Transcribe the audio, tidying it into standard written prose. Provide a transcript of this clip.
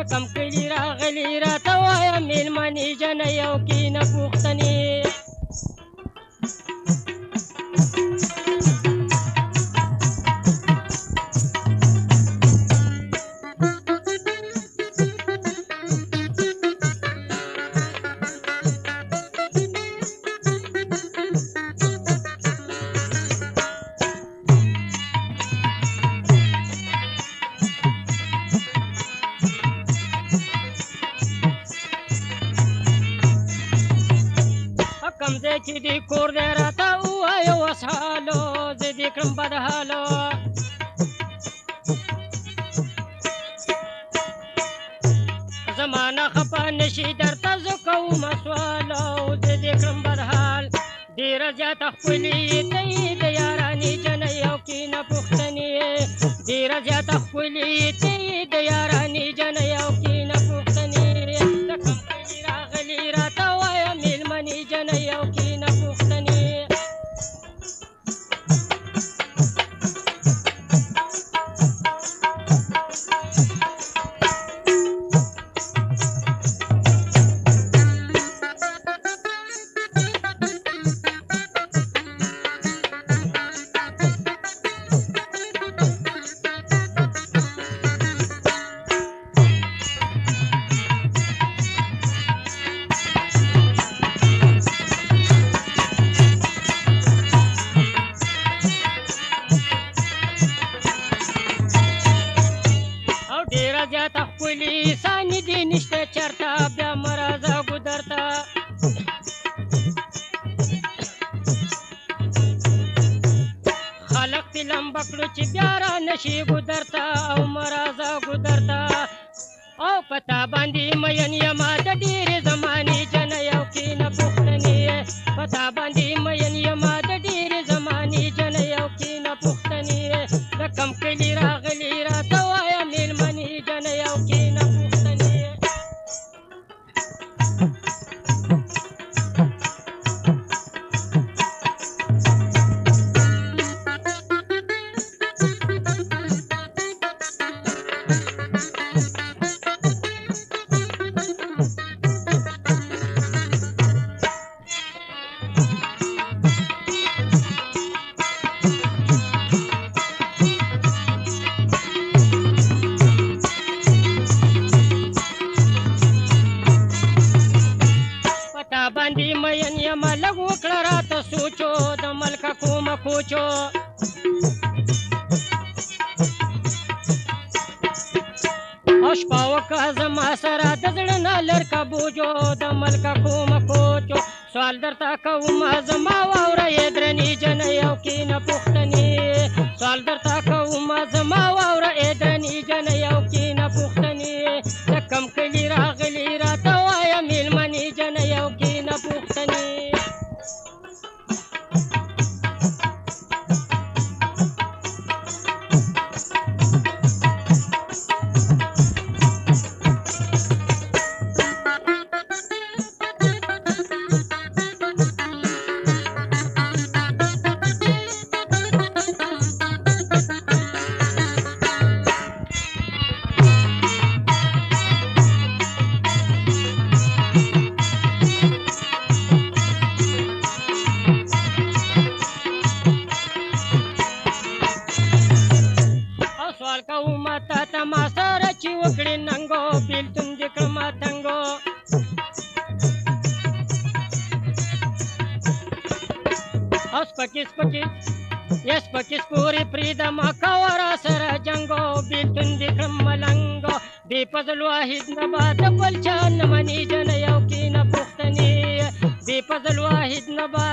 کم کلی راغلی راته وایه میلمنې جنه یو کینه پوښتنې کم ځای چې دې کور دی راته ووایه اوس حالو زه دې کړم بدحالو زمانه خفه نشي درته زه کومه سوالو زه دې کړم بدحال ډېره زیاته ښکلې ته یې د یارانې جنۍ او کینه پوښتنې ډېره زیاته ښکلې ته یې د یارانې جنۍ او کینه پوښتنې د کم کلي راغلي راته وایه میلمنې جنۍ او کینه پوښتنې ډېره زیاته ښکلې سانې دې نشته چېرته بیا مه راځه ګودر ته خلق دې لمبه کړو چې بیا را نشي ګودر ته او مه راځه ګودر ته او په تا باندې مین یمه د ډېرې زمانې جنۍ او کینه پوښتنې په تا باندې مین یمه د ډېرې زمانې جنۍ او کینه پوښتنې د کم کلي راغلي راته وایه میلمنې جنۍ او کینه پوښتنې باندې مین یمه لږ وکړه راته سوچو د ملکه کومه کوچو او شپه وکړه زما سره د زړه نه لرکه بوجو د ملکه کومه کوچو سوال درته کومه زما واوره یې درنې جنۍ او کینه پوښتنې سوال درته کومه زما واوره یې درنې جنۍ او کینه پوښتنې د کم کلي راغلي راته وایه میلمنې جنۍ او کینه پوښتنې ما سره چې وکړې ننګو بېلتون دې کړم تنګو او سپکې سپکې یا سپکې سپورې پرېږدم کوه را سره جنګو بېلتون دې کړم ملنګو بې فضل واحد نه به د بل چا نه منې جنۍ او کینه پوښتنې بې فضل واحد نه به